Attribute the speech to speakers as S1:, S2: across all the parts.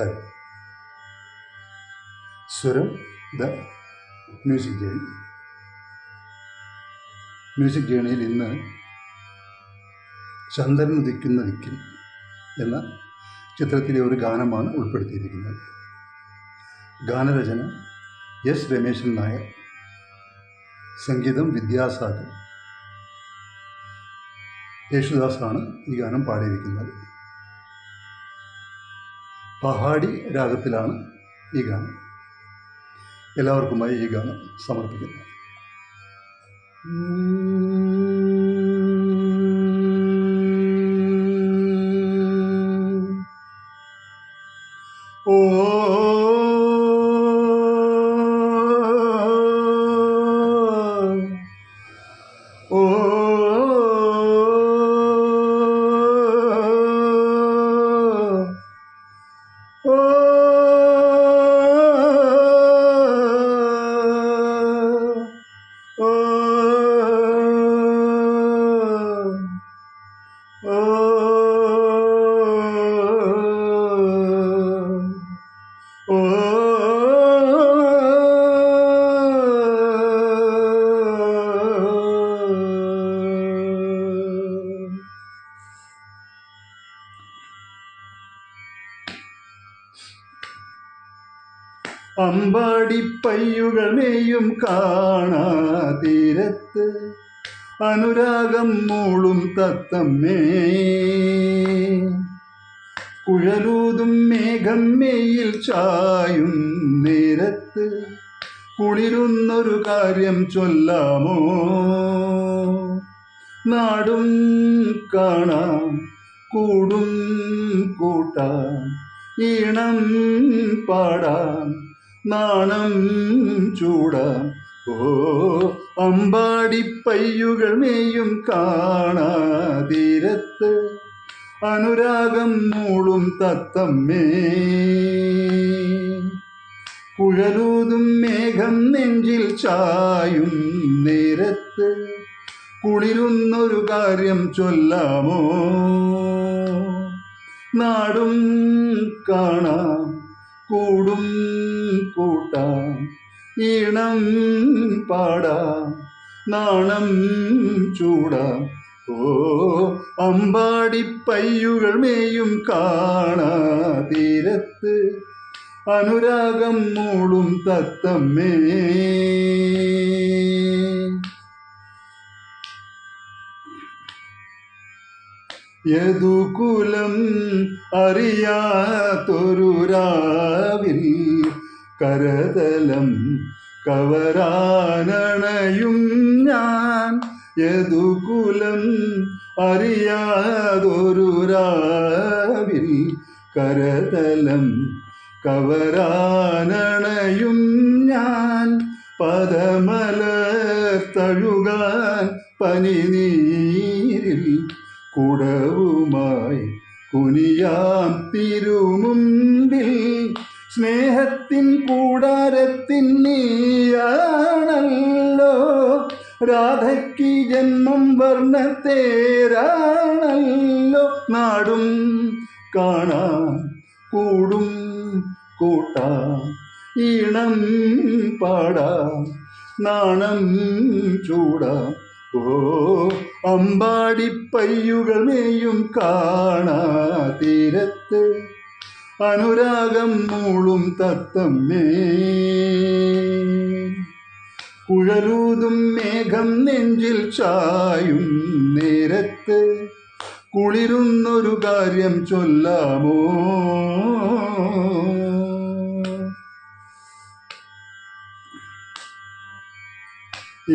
S1: Hi. സ്വരം the music journey. Music ജേണിയിൽ ഇന്ന് ചന്ദ്രൻ ഉദിക്കുന്ന ദിക്കിൽ എന്ന ചിത്രത്തിലെ ഒരു ഗാനമാണ് ഉൾപ്പെടുത്തിയിരിക്കുന്നത്. ഗാനരചന എസ് രമേശൻ നായർ, സംഗീതം വിദ്യാസാഗർ. യേശുദാസാണ് ഈ ഗാനം പാടിയിരിക്കുന്നത്. പഹാടി രാഗത്തിലാണ് ഈ ഗാനം. എല്ലാവർക്കുമായി ഈ ഗാനം സമർപ്പിക്കുന്നു. ഓ ഓ അമ്പാടിപ്പയ്യുകൾ മേയും കാണാ തീരത്ത് അനുരാഗം മൂളും തത്തമ്മേ, കുഴലൂതും മേഘം മേയിൽ ചായും നേരത്ത് കുളിരുന്നൊരു കാര്യം ചൊല്ലാമോ? നാടും കാണാം, കൂടും കൂട്ടാം, ഈണം പാടാം, നാണം ചൂടാം. ഓ അമ്പാടിപ്പയ്യുകൾ മേയും കാണാ തീരത്ത് അനുരാഗം മൂളും തത്തമ്മേ, കുഴലൂതും മേഘം നെഞ്ചിൽ ചായും നേരത്ത് കുളിരുന്നൊരു കാര്യം ചൊല്ലാമോ? നാടും കാണാം, കൂടും കൂട്ടാം, ഈണം പാടാം, നാണം ചൂടാം. ഓ അമ്പാടിപ്പയ്യുകൾ മേയും കാണാ തീരത്ത് അനുരാഗം മൂളും തത്തമ്മേ. യദുകുലം അറിയാത്തൊരു രാവിൽ കരതലം കവരാനണയും ഞാൻ. യദുകുലം അറിയാതൊരു രാവിൽ കരതലം കവരാനണയും ഞാൻ. പദമലർ തഴുകാൻ പനിനീരിൽ കുടവുമായി കുനിയാം തിരുമുമ്പിൽ. സ്നേഹത്തിൻ കൂടാരത്തിൻ നീയാണല്ലോ, രാധയ്ക്ക് ജന്മം വർണ്ണത്തേരാണല്ലോ. നാടും കാണാം, കൂടും കൂട്ടാം, ഈണം പാടാം, നാണം ചൂടാം. ഓ അമ്പാടിപ്പയ്യുകൾ മേയും കാണാ തീരത്ത് അനുരാഗം മൂളും തത്തമ്മേ, കുഴലൂതും മേഘം നെഞ്ചിൽ ചായും നേരത്ത് കുളിരുന്നൊരു കാര്യം ചൊല്ലാമോ?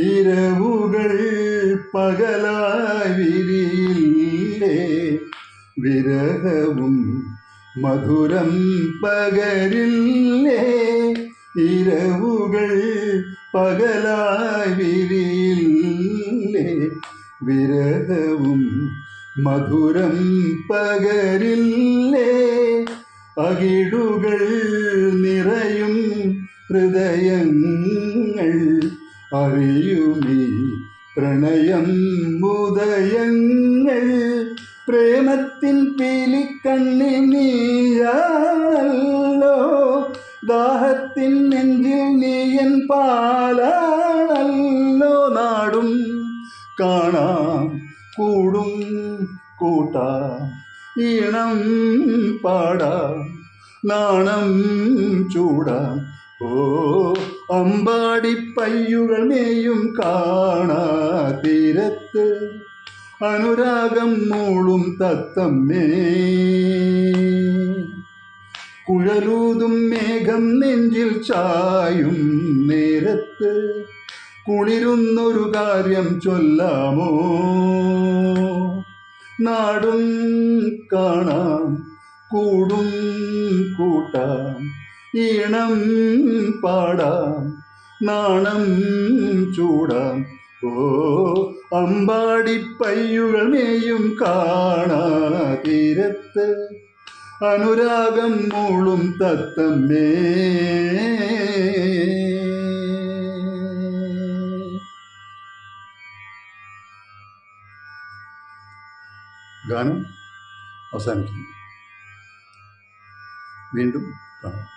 S1: ഇരവുകൾ പകലായി വിരിയില്ലേ, വിരഹവും മധുരം പകരില്ലേ. ഇരവുകൾ പകലായി വിരിയില്ലേ, വിരഹവും മധുരം പകരില്ലേ. അകിടുകൾ നിറയും ഹൃദയങ്ങൾ അറിയുമീ പ്രണയം ഉദയങ്ങൾ. പ്രേമത്തിൻ പീലിക്കണ്ണിൽ നീയാണല്ലോ, ദാഹത്തിൻ നെഞ്ചിൽ നീയൻ പാലാണല്ലോ. നാടും കാണാം കൂടും കൂട്ടാം, ഈണം പാടാം, നാണം ചൂടാം. ഓ അമ്പാടി പയ്യുകൾ മേയും കാണാ തീരത്ത്, അനുരാഗം മൂളും തത്തമ്മേ. കുഴലൂതും മേഘം നെഞ്ചിൽ ചായും നേരത്ത്, കുളിരുന്നൊരു കാര്യം ചൊല്ലാമോ. നാടും കാണാം കൂടും കൂട്ടാം, ഈണം പാടാം, നാണം ചൂടാം. ഓ അമ്പാടി പയ്യുകൾ മേയും കാണാ തീരത്ത്, അനുരാഗം മൂളും തത്തമ്മേ. ഗാനം അവസാനിക്കുന്നു. വീണ്ടും കാണാം.